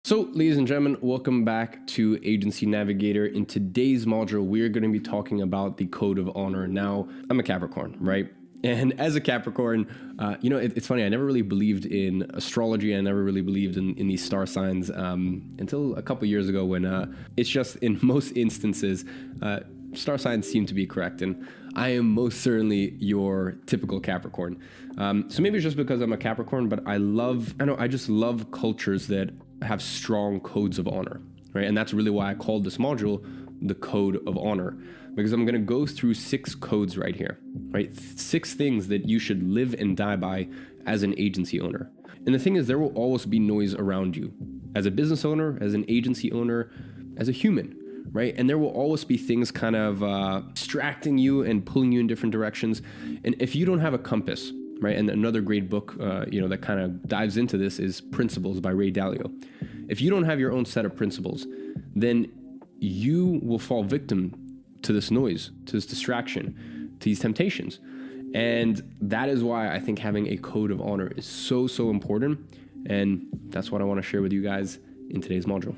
So, ladies and gentlemen, welcome back to Agency Navigator. In today's module, we're going to be talking about the Code of Honor. Now, I'm a Capricorn, right? And as a Capricorn, it's funny, I never really believed in astrology. I never really believed in these star signs until a couple years ago when it's just in most instances, star signs seem to be correct. And I am most certainly your typical Capricorn. So maybe it's just because I'm a Capricorn, but I just love cultures that have strong codes of honor, right? And that's really why I called this module the Code of Honor, because I'm going to go through 6 codes right here, right? 6 things that you should live and die by as an agency owner. And the thing is, there will always be noise around you as a business owner, as an agency owner, as a human, right? And there will always be things kind of distracting you and pulling you in different directions. And if you don't have a compass, right? And another great book, that kind of dives into this is Principles by Ray Dalio. If you don't have your own set of principles, then you will fall victim to this noise, to this distraction, to these temptations. And that is why I think having a code of honor is so, so important. And that's what I want to share with you guys in today's module.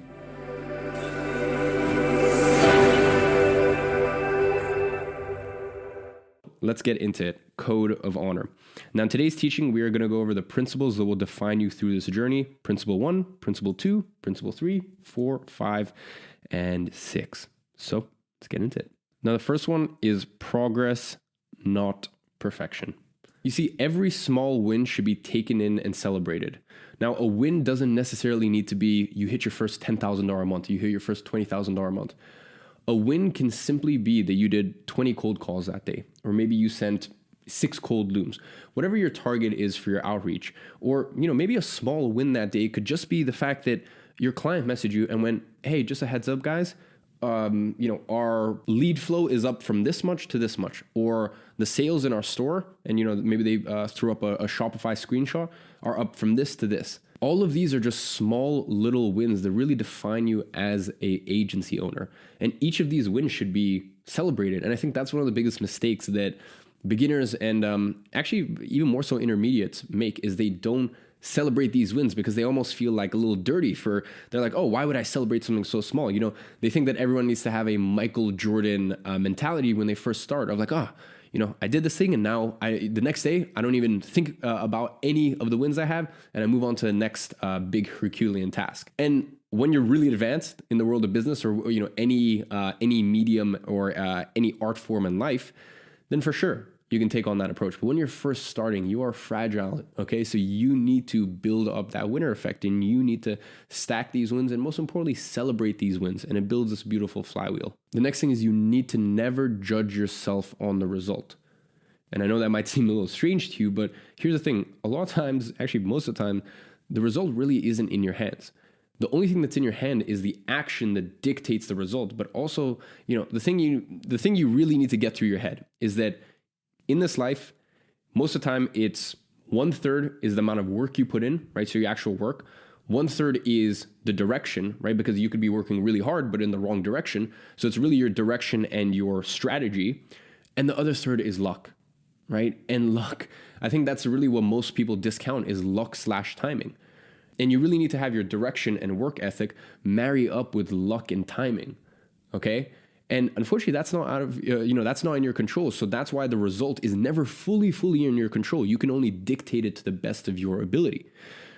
Let's get into it. Code of Honor. Now, in today's teaching, we are going to go over the principles that will define you through this journey. Principle 1, Principle 2, Principle 3, 4, 5, and 6. So let's get into it. Now, the first one is progress, not perfection. You see, every small win should be taken in and celebrated. Now, a win doesn't necessarily need to be you hit your first $10,000 a month, you hit your first $20,000 a month. A win can simply be that you did 20 cold calls that day, or maybe you sent 6 cold looms, whatever your target is for your outreach. Or, maybe a small win that day could just be the fact that your client messaged you and went, hey, just a heads up, guys, our lead flow is up from this much to this much, or the sales in our store, and maybe they threw up a Shopify screenshot, are up from this to this. All of these are just small little wins that really define you as a agency owner. And each of these wins should be celebrated. And I think that's one of the biggest mistakes that beginners and actually even more so intermediates make, is they don't celebrate these wins because they almost feel like a little dirty they're like, oh, why would I celebrate something so small? They think that everyone needs to have a Michael Jordan mentality when they first start of like, I did this thing and now the next day I don't even think about any of the wins I have, and I move on to the next big Herculean task. And when you're really advanced in the world of business or any medium or any art form in life, then for sure you can take on that approach. But when you're first starting, you are fragile, okay? So you need to build up that winner effect, and you need to stack these wins, and most importantly, celebrate these wins, and it builds this beautiful flywheel. The next thing is you need to never judge yourself on the result. And I know that might seem a little strange to you, but here's the thing. A lot of times, actually most of the time, the result really isn't in your hands. The only thing that's in your hand is the action that dictates the result. But also, the thing you really need to get through your head is that in this life, most of the time, it's 1/3 is the amount of work you put in, right? So your actual work. 1/3 is the direction, right? Because you could be working really hard, but in the wrong direction. So it's really your direction and your strategy. And the other third is luck, right? And luck, I think that's really what most people discount, is luck/timing. And you really need to have your direction and work ethic marry up with luck and timing, okay? And unfortunately, that's not that's not in your control. So that's why the result is never fully in your control. You can only dictate it to the best of your ability.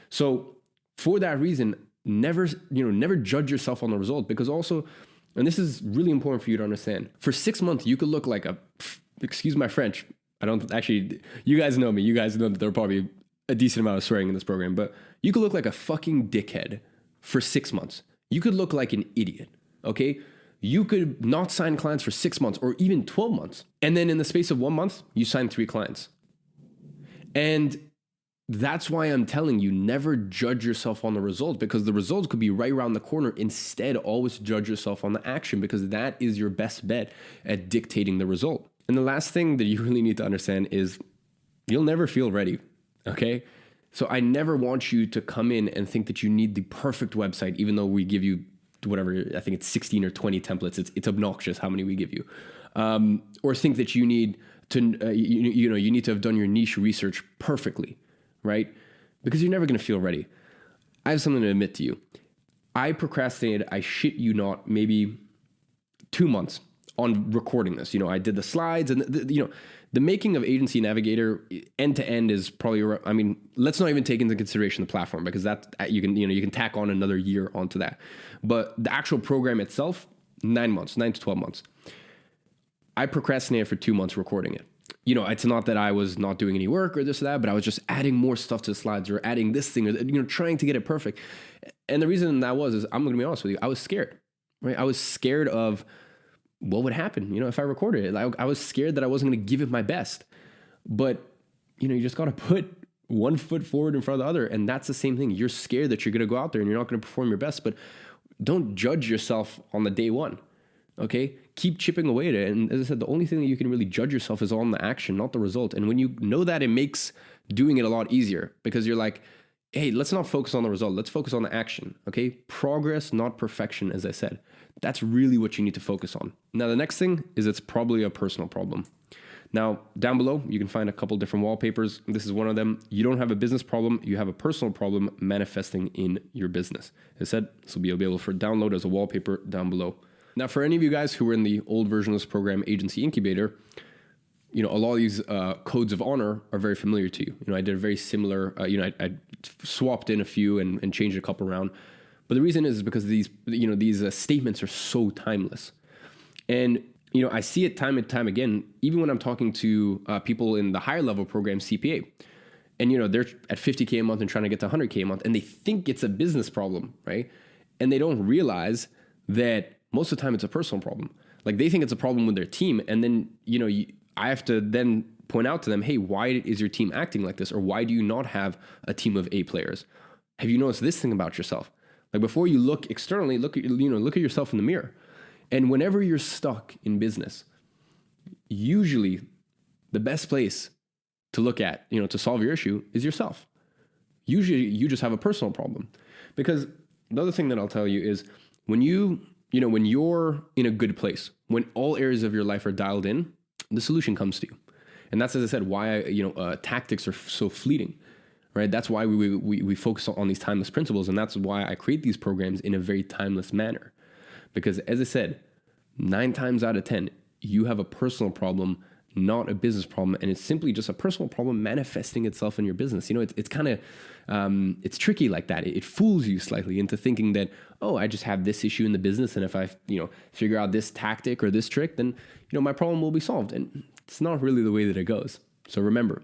So for that reason, never judge yourself on the result, because also, and this is really important for you to understand, for 6 months, you could look like excuse my French. You guys know me. You guys know that there are probably a decent amount of swearing in this program, but you could look like a fucking dickhead for 6 months. You could look like an idiot, okay? You could not sign clients for 6 months or even 12 months. And then in the space of 1 month, you sign 3 clients. And that's why I'm telling you, never judge yourself on the result, because the result could be right around the corner. Instead, always judge yourself on the action, because that is your best bet at dictating the result. And the last thing that you really need to understand is you'll never feel ready, okay? So I never want you to come in and think that you need the perfect website, even though we give you whatever, I think it's 16 or 20 templates. It's obnoxious how many we give you. Or think that you need to, you need to have done your niche research perfectly, right? Because you're never going to feel ready. I have something to admit to you. I procrastinated, I shit you not, maybe 2 months on recording this. I did the slides and the making of Agency Navigator end to end is probably, let's not even take into consideration the platform, because that you can tack on another year onto that. But the actual program itself, 9 to 12 months. I procrastinated for 2 months recording it. It's not that I was not doing any work or this or that, but I was just adding more stuff to the slides or adding this thing or, trying to get it perfect. And the reason that is I'm going to be honest with you, I was scared, right? I was scared of what would happen, if I recorded it. I was scared that I wasn't going to give it my best. But, you just got to put one foot forward in front of the other. And that's the same thing. You're scared that you're going to go out there and you're not going to perform your best, but don't judge yourself on the day one. Okay, keep chipping away at it. And as I said, the only thing that you can really judge yourself is on the action, not the result. And when you know that, it makes doing it a lot easier, because you're like, hey, let's not focus on the result. Let's focus on the action. Okay, progress, not perfection, as I said. That's really what you need to focus on. Now, the next thing is it's probably a personal problem. Now, down below, you can find a couple different wallpapers. This is one of them. You don't have a business problem. You have a personal problem manifesting in your business. As I said, this will be available for download as a wallpaper down below. Now, for any of you guys who were in the old version of this program, Agency Incubator, a lot of these codes of honor are very familiar to you. I did a very similar, I swapped in a few and changed a couple around. But the reason is because these statements are so timeless. And, I see it time and time again, even when I'm talking to people in the higher level program, CPA. And, they're at 50K a month and trying to get to 100K a month, and they think it's a business problem, right? And they don't realize that most of the time it's a personal problem. Like, they think it's a problem with their team. And then, I have to then point out to them, hey, why is your team acting like this? Or why do you not have a team of A players? Have you noticed this thing about yourself? Like, before you look externally, look at yourself in the mirror. And whenever you're stuck in business, usually the best place to look at, to solve your issue is yourself. Usually you just have a personal problem. Because the other thing that I'll tell you is when when you're in a good place, when all areas of your life are dialed in, the solution comes to you. And that's, as I said, why, tactics are so fleeting, right? That's why we focus on these timeless principles. And that's why I create these programs in a very timeless manner. Because as I said, 9 times out of 10, you have a personal problem, not a business problem. And it's simply just a personal problem manifesting itself in your business. It's kind of, it's tricky like that. It fools you slightly into thinking that, oh, I just have this issue in the business. And if I, figure out this tactic or this trick, then, my problem will be solved. And it's not really the way that it goes. So remember,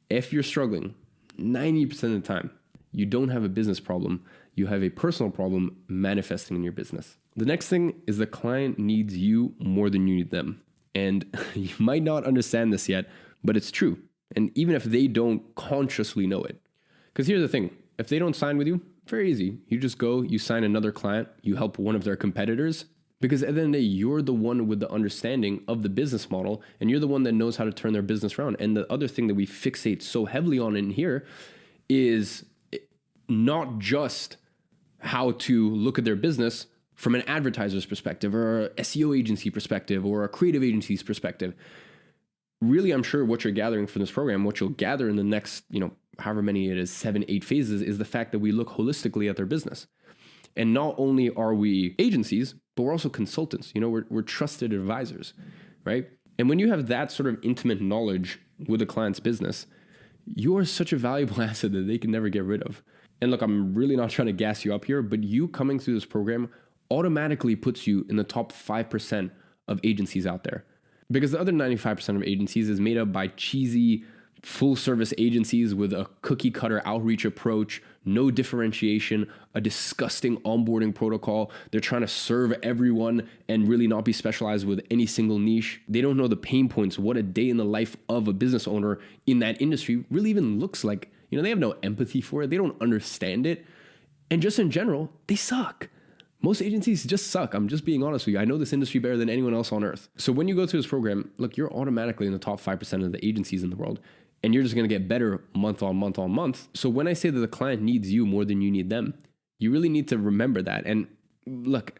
if you're struggling 90% of the time, you don't have a business problem. You have a personal problem manifesting in your business. The next thing is the client needs you more than you need them. And you might not understand this yet, but it's true. And even if they don't consciously know it. Because here's the thing, if they don't sign with you, very easy. You just go, you sign another client, you help one of their competitors. Because at the end of the day, you're the one with the understanding of the business model, and you're the one that knows how to turn their business around. And the other thing that we fixate so heavily on in here is not just how to look at their business from an advertiser's perspective or a SEO agency perspective or a creative agency's perspective. Really, I'm sure what you're gathering from this program, what you'll gather in the next, however many it is, 7, 8 phases, is the fact that we look holistically at their business. And not only are we agencies, but we're also consultants. We're trusted advisors, right? And when you have that sort of intimate knowledge with a client's business, you are such a valuable asset that they can never get rid of. And look, I'm really not trying to gas you up here, but you coming through this program automatically puts you in the top 5% of agencies out there. Because the other 95% of agencies is made up by cheesy, full-service agencies with a cookie-cutter outreach approach, no differentiation, a disgusting onboarding protocol. They're trying to serve everyone and really not be specialized with any single niche. They don't know the pain points, what a day in the life of a business owner in that industry really even looks like. They have no empathy for it. They don't understand it. And just in general, they suck. Most agencies just suck. I'm just being honest with you. I know this industry better than anyone else on earth. So when you go through this program, look, you're automatically in the top 5% of the agencies in the world. And you're just going to get better month on month on month. So when I say that the client needs you more than you need them, you really need to remember that. And look,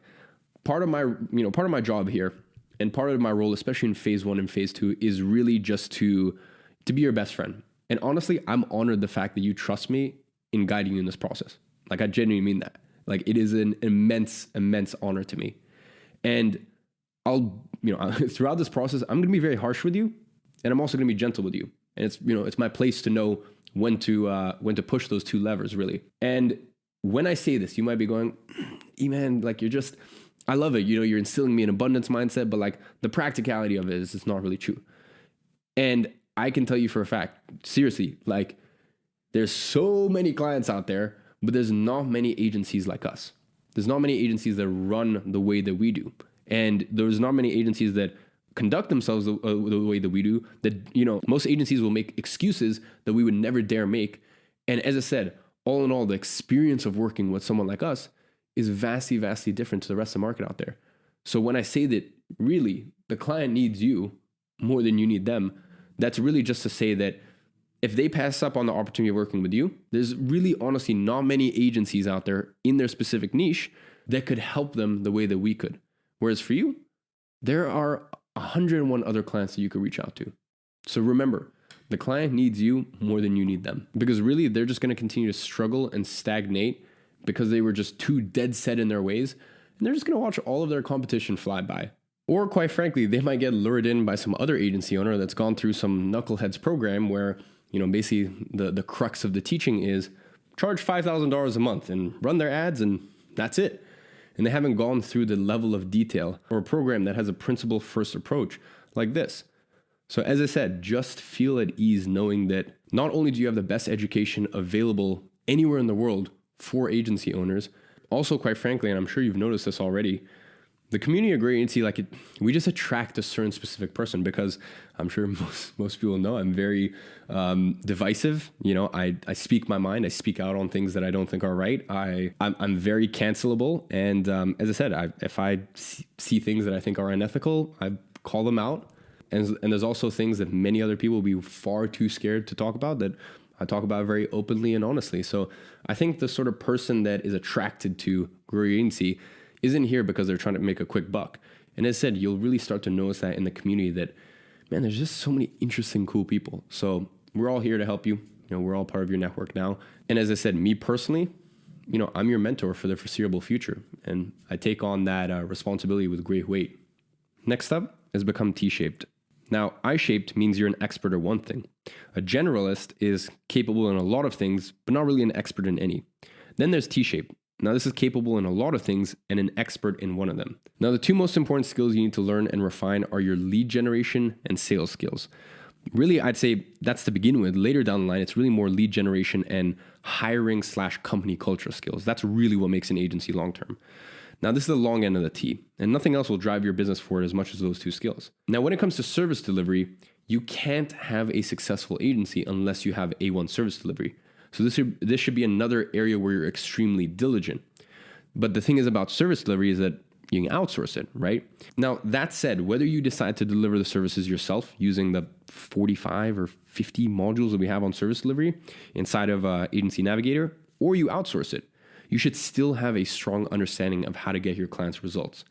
part of my job here and part of my role, especially in phase 1 and phase 2, is really just to be your best friend. And honestly, I'm honored the fact that you trust me in guiding you in this process. Like, I genuinely mean that. Like, it is an immense, immense honor to me. And I'll, throughout this process, I'm going to be very harsh with you, and I'm also going to be gentle with you. And it's my place to know when to push those two levers, really. And when I say this, you might be going, man, like, I love it. You're instilling me an abundance mindset, but like, the practicality of it is it's not really true. And I can tell you for a fact, seriously, like, there's so many clients out there, but there's not many agencies like us. There's not many agencies that run the way that we do. And there's not many agencies that conduct themselves the way that we do, that, most agencies will make excuses that we would never dare make. And as I said, all in all, the experience of working with someone like us is vastly, vastly different to the rest of the market out there. So when I say that really the client needs you more than you need them, that's really just to say that if they pass up on the opportunity of working with you, there's really honestly not many agencies out there in their specific niche that could help them the way that we could. Whereas for you, there are 101 other clients that you could reach out to. So remember, the client needs you more than you need them, because really they're just going to continue to struggle and stagnate because they were just too dead set in their ways. And they're just going to watch all of their competition fly by. Or quite frankly, they might get lured in by some other agency owner that's gone through some knuckleheads program where, basically the crux of the teaching is charge $5,000 a month and run their ads, and that's it. And they haven't gone through the level of detail or a program that has a principle first approach like this. So as I said, just feel at ease knowing that not only do you have the best education available anywhere in the world for agency owners, also quite frankly, and I'm sure you've noticed this already, the community of great agency, we just attract a certain specific person, because I'm sure most people know I'm very divisive. I speak my mind. I speak out on things that I don't think are right. I'm very cancelable. And as I said, if I see things that I think are unethical, I call them out. And there's also things that many other people will be far too scared to talk about that I talk about very openly and honestly. So I think the sort of person that is attracted to great agency isn't here because they're trying to make a quick buck. And as I said, you'll really start to notice that in the community that, man, there's just so many interesting, cool people. So we're all here to help you. We're all part of your network now. And as I said, me personally, I'm your mentor for the foreseeable future. And I take on that responsibility with great weight. Next up is become T-shaped. Now, I-shaped means you're an expert at one thing. A generalist is capable in a lot of things, but not really an expert in any. Then there's T-shaped. Now, this is capable in a lot of things and an expert in one of them. Now, the two most important skills you need to learn and refine are your lead generation and sales skills. Really, I'd say that's to begin with. Later down the line, it's really more lead generation and hiring/company culture skills. That's really what makes an agency long-term. Now, this is the long end of the T, and nothing else will drive your business forward as much as those two skills. Now, when it comes to service delivery, you can't have a successful agency unless you have A1 service delivery. So this should be another area where you're extremely diligent. But the thing is about service delivery is that you can outsource it, right? Now, that said, whether you decide to deliver the services yourself using the 45 or 50 modules that we have on service delivery inside of Agency Navigator, or you outsource it, you should still have a strong understanding of how to get your clients results.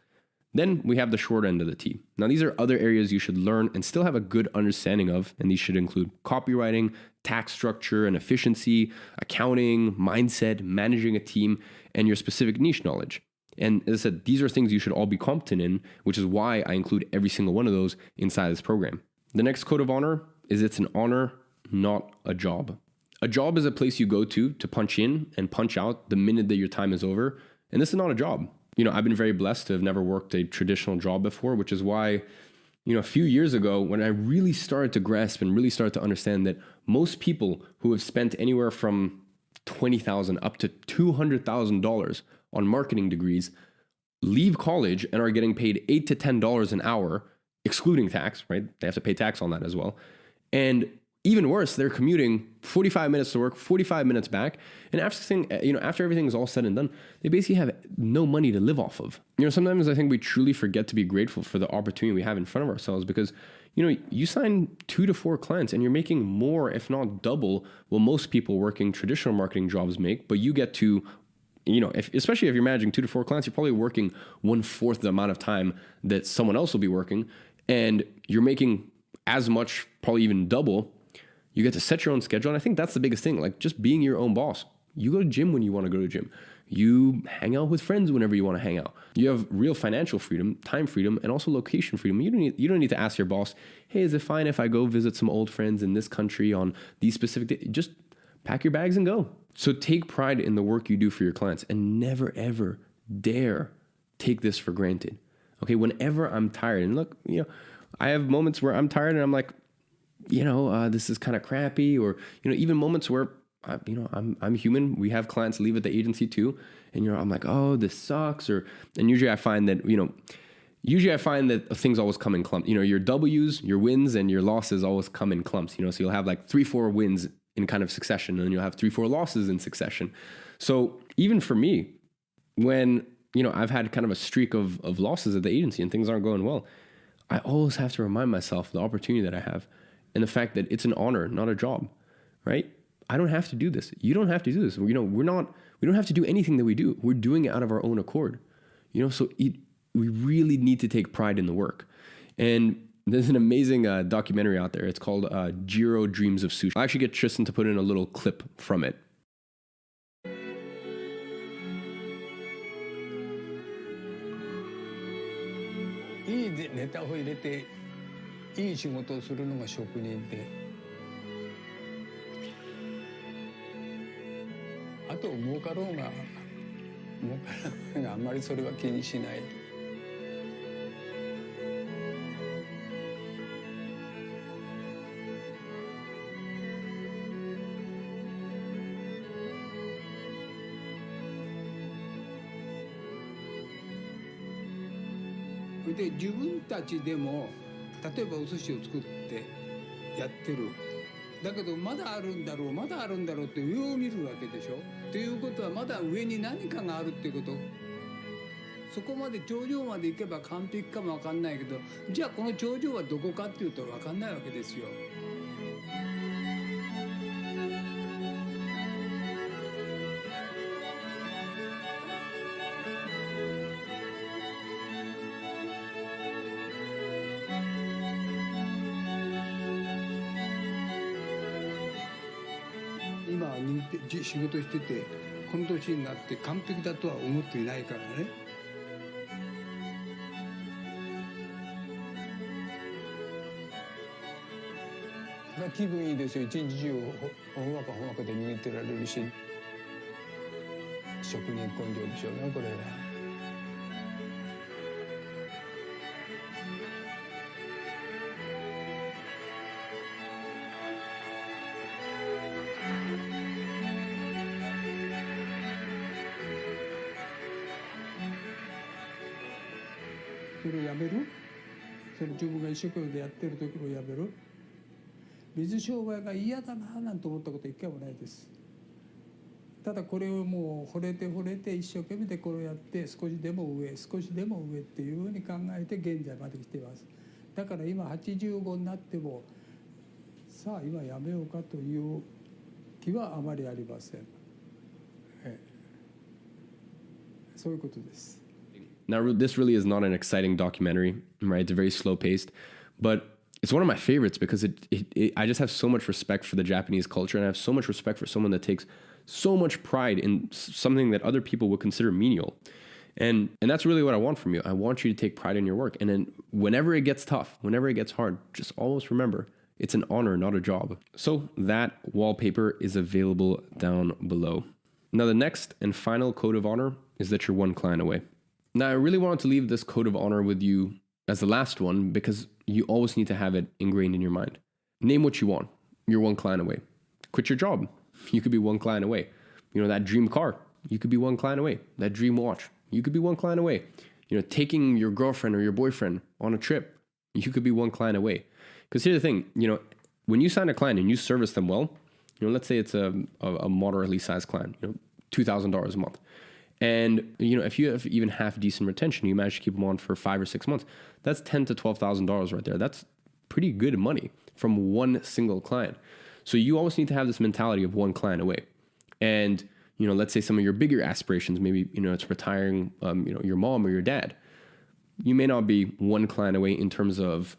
Then we have the short end of the T. Now, these are other areas you should learn and still have a good understanding of, and these should include copywriting, tax structure and efficiency, accounting, mindset, managing a team, and your specific niche knowledge. And as I said, these are things you should all be competent in, which is why I include every single one of those inside this program. The next code of honor is it's an honor, not a job. A job is a place you go to punch in and punch out the minute that your time is over, and this is not a job. I've been very blessed to have never worked a traditional job before, which is why, a few years ago, when I really started to grasp and really started to understand that most people who have spent anywhere from $20,000 up to $200,000 on marketing degrees leave college and are getting paid $8 to $10 an hour, excluding tax, right? They have to pay tax on that as well. And even worse, they're commuting 45 minutes to work, 45 minutes back. And after everything is all said and done, they basically have no money to live off of. Sometimes I think we truly forget to be grateful for the opportunity we have in front of ourselves because, you sign 2 to 4 clients and you're making more, if not double, what most people working traditional marketing jobs make. But you get to, especially if you're managing 2 to 4 clients, you're probably working 1/4 the amount of time that someone else will be working. And you're making as much, probably even double. You get to set your own schedule. And I think that's the biggest thing, just being your own boss. You go to gym when you want to go to gym. You hang out with friends whenever you want to hang out. You have real financial freedom, time freedom, and also location freedom. You don't need to ask your boss, hey, is it fine if I go visit some old friends in this country on these specific days? Just pack your bags and go. So take pride in the work you do for your clients and never, ever dare take this for granted. Okay, whenever I'm tired, and look, I have moments where I'm tired and I'm like, this is kind of crappy, or, even moments where, I'm human. We have clients leave at the agency too. And, I'm like, oh, this sucks. And usually I find that, things always come in clumps. Your W's, your wins, and your losses always come in clumps, so you'll have like 3-4 wins in kind of succession, and then you'll have 3-4 losses in succession. So even for me, when, I've had kind of a streak of losses at the agency and things aren't going well, I always have to remind myself the opportunity that I have and the fact that it's an honor, not a job, right? I don't have to do this. You don't have to do this. We don't have to do anything that we do. We're doing it out of our own accord, so we really need to take pride in the work. And there's an amazing documentary out there. It's called Jiro Dreams of Sushi. I'll actually get Tristan to put in a little clip from it. いいネタを入れていい仕事をするのが職人で、あと儲かろうが儲からないがあんまりそれは気にしない。で自分たちでも例えばお寿司を作ってやってる、だけどまだあるんだろうまだあるんだろうって上を見るわけでしょ。ということはまだ上に何かがあるっていうこと、そこまで頂上まで行けば完璧かも分かんないけど、じゃあこの頂上はどこかっていうと分かんないわけですよ。今仕事しててこの年になって完璧だとは思っていないからね。気分いいですよ。一日中ほんわかほんわかで握ってられるし、職人根性でしょうねこれは。それをやめる？それ自分が一生懸命でやってるところをやめる？水商売が嫌だななんて思ったこと一回もないです。ただこれをもう惚れて一生懸命でこれをやって少しでも上っていうふうに考えて現在まで来ています。だから今85になってもさあ今やめようかという気はあまりありません。そういうことです。Now, this really is not an exciting documentary, right? It's very slow paced, but it's one of my favorites because I just have so much respect for the Japanese culture, and I have so much respect for someone that takes so much pride in something that other people would consider menial. And that's really what I want from you. I want you to take pride in your work. And then whenever it gets tough, whenever it gets hard, just always remember, it's an honor, not a job. So that wallpaper is available down below. Now, the next and final code of honor is that you're one client away. Now, I really wanted to leave this code of honor with you as the last one because you always need to have it ingrained in your mind. Name what you want. You're one client away. Quit your job. You could be one client away. That dream car. You could be one client away. That dream watch. You could be one client away. Taking your girlfriend or your boyfriend on a trip. You could be one client away. Because here's the thing, when you sign a client and you service them well, let's say it's a moderately sized client, $2,000 a month. And, if you have even half decent retention, you manage to keep them on for 5 or 6 months, that's $10,000 to $12,000 right there. That's pretty good money from one single client. So you always need to have this mentality of one client away. And, let's say some of your bigger aspirations, maybe, it's retiring, your mom or your dad. You may not be one client away in terms of,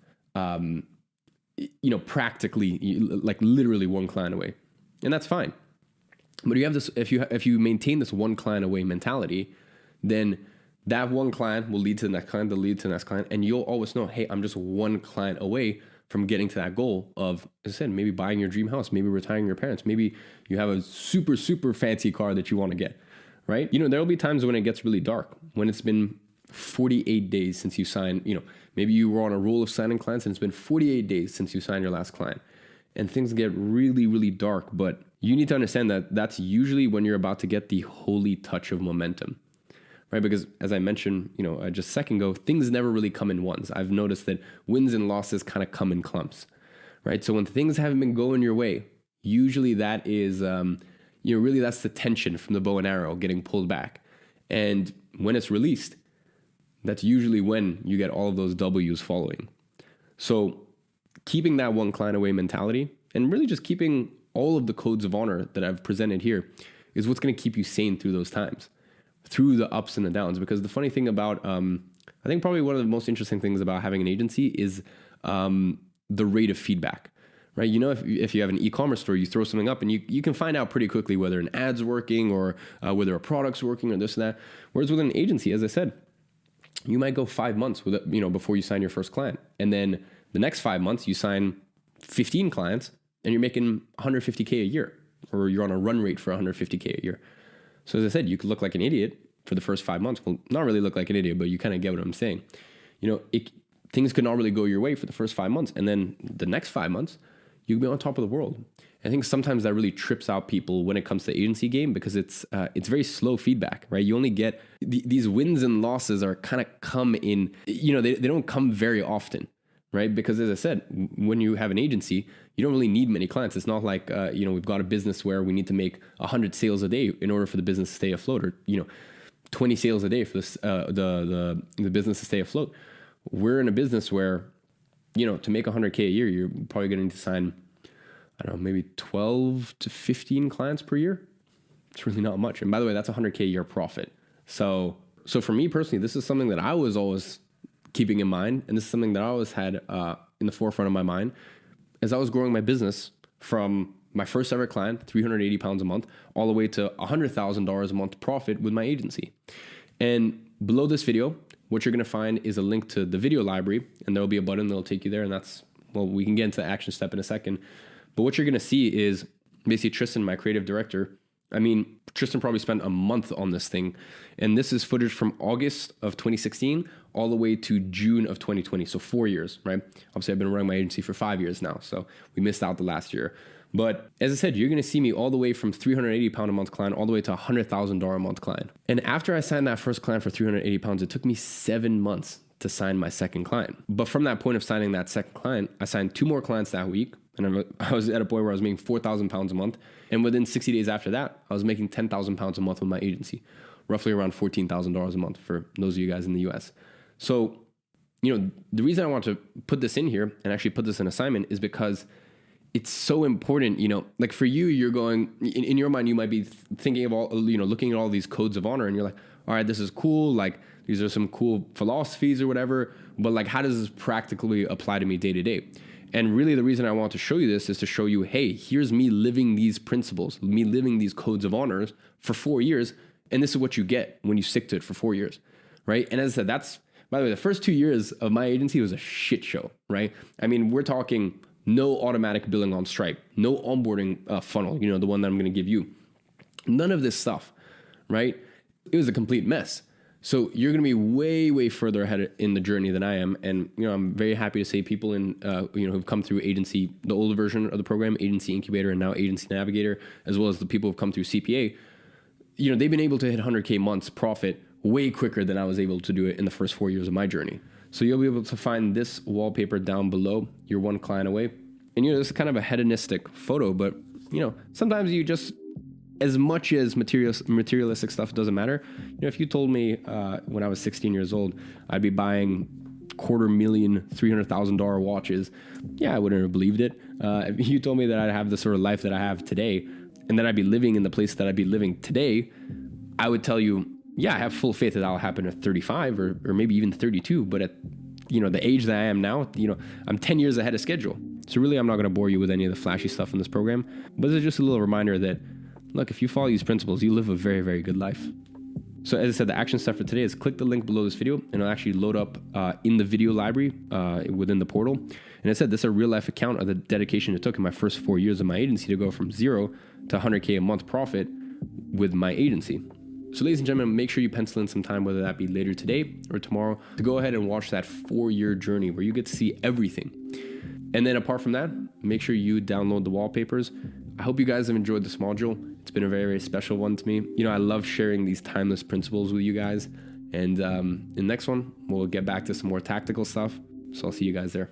practically, like literally one client away. And that's fine. But you have this, if you maintain this one client away mentality, then that one client will lead to the next client, they'll lead to the next client, and you'll always know, hey, I'm just one client away from getting to that goal of, as I said, maybe buying your dream house, maybe retiring your parents, maybe you have a super, super fancy car that you want to get, right? There'll be times when it gets really dark, when it's been 48 days since you signed, maybe you were on a roll of signing clients and it's been 48 days since you signed your last client, and things get really, really dark. But you need to understand that that's usually when you're about to get the holy touch of momentum, right? Because as I mentioned, just a second ago, things never really come in ones. I've noticed that wins and losses kind of come in clumps, right? So when things haven't been going your way, usually that is, really that's the tension from the bow and arrow getting pulled back. And when it's released, that's usually when you get all of those W's following. So keeping that one client away mentality and really just keeping all of the codes of honor that I've presented here is what's going to keep you sane through those times, through the ups and the downs. Because the funny thing about, I think probably one of the most interesting things about having an agency is the rate of feedback, right? If you have an e-commerce store, you throw something up and you can find out pretty quickly whether an ad's working or whether a product's working or this or that. Whereas with an agency, as I said, you might go 5 months with it, before you sign your first client. And then the next 5 months, you sign 15 clients and you're making $150K a year, or you're on a run rate for $150K a year. So as I said, you could look like an idiot for the first 5 months. Well, not really look like an idiot, but you kind of get what I'm saying. Things could not really go your way for the first 5 months. And then the next 5 months, you can be on top of the world. I think sometimes that really trips out people when it comes to the agency game, because it's very slow feedback, right? You only get these wins and losses are kind of come in, they don't come very often, right? Because as I said, when you have an agency, you don't really need many clients. It's not like, we've got a business where we need to make 100 sales a day in order for the business to stay afloat, or, 20 sales a day for this, the business to stay afloat. We're in a business where, to make 100K a year, you're probably going to sign, I don't know, maybe 12 to 15 clients per year. It's really not much. And by the way, that's 100K a year profit. So for me personally, this is something that I was always keeping in mind. And this is something that I always had in the forefront of my mind as I was growing my business from my first ever client, 380 pounds a month, all the way to $100,000 a month profit with my agency. And below this video, what you're going to find is a link to the video library, and there'll be a button that'll take you there. And we can get into the action step in a second. But what you're going to see is basically Tristan, my creative director. Tristan probably spent a month on this thing. And this is footage from August of 2016 all the way to June of 2020. So 4 years, right? Obviously, I've been running my agency for 5 years now. So we missed out the last year. But as I said, you're going to see me all the way from 380 pound a month client all the way to $100,000 a month client. And after I signed that first client for 380 pounds, it took me 7 months to sign my second client. But from that point of signing that second client, I signed 2 more clients that week. And I was at a point where I was making 4,000 pounds a month. And within 60 days after that, I was making 10,000 pounds a month with my agency, roughly around $14,000 a month for those of you guys in the US. So, the reason I want to put this in here and actually put this in assignment is because it's so important. Like for you, you're going in your mind, you might be thinking of all, looking at all these codes of honor and you're like, all right, this is cool. Like these are some cool philosophies or whatever, but like, how does this practically apply to me day to day? And really the reason I want to show you this is to show you, hey, here's me living these principles, me living these codes of honors for 4 years. And this is what you get when you stick to it for 4 years, right? And as I said, that's, by the way, the first 2 years of my agency was a shit show, right? We're talking no automatic billing on Stripe, no onboarding funnel, the one that I'm going to give you. None of this stuff, right? It was a complete mess. So you're going to be way, way further ahead in the journey than I am. And, I'm very happy to say people who've come through agency, the older version of the program, Agency Incubator, and now Agency Navigator, as well as the people who've come through CPA, they've been able to hit 100K months profit way quicker than I was able to do it in the first 4 years of my journey. So you'll be able to find this wallpaper down below. You're one client away. And, this is kind of a hedonistic photo, but, sometimes you just, as much as materialistic stuff doesn't matter. If you told me when I was 16 years old, I'd be buying $250,000, $300,000 watches, I wouldn't have believed it. If you told me that I'd have the sort of life that I have today, and that I'd be living in the place that I'd be living today, I would tell you, I have full faith that that'll happen at 35 or maybe even 32. But at the age that I am now, I'm 10 years ahead of schedule. So really, I'm not going to bore you with any of the flashy stuff in this program. But it's just a little reminder that look, if you follow these principles, you live a very, very good life. So as I said, the action step for today is click the link below this video and it'll actually load up in the video library within the portal. And I said, this is a real life account of the dedication it took in my first 4 years of my agency to go from 0 to 100K a month profit with my agency. So ladies and gentlemen, make sure you pencil in some time, whether that be later today or tomorrow, to go ahead and watch that 4-year journey where you get to see everything. And then apart from that, make sure you download the wallpapers. I hope you guys have enjoyed this module. It's been a very, very special one to me. You know, I love sharing these timeless principles with you guys. And in the next one, we'll get back to some more tactical stuff. So I'll see you guys there.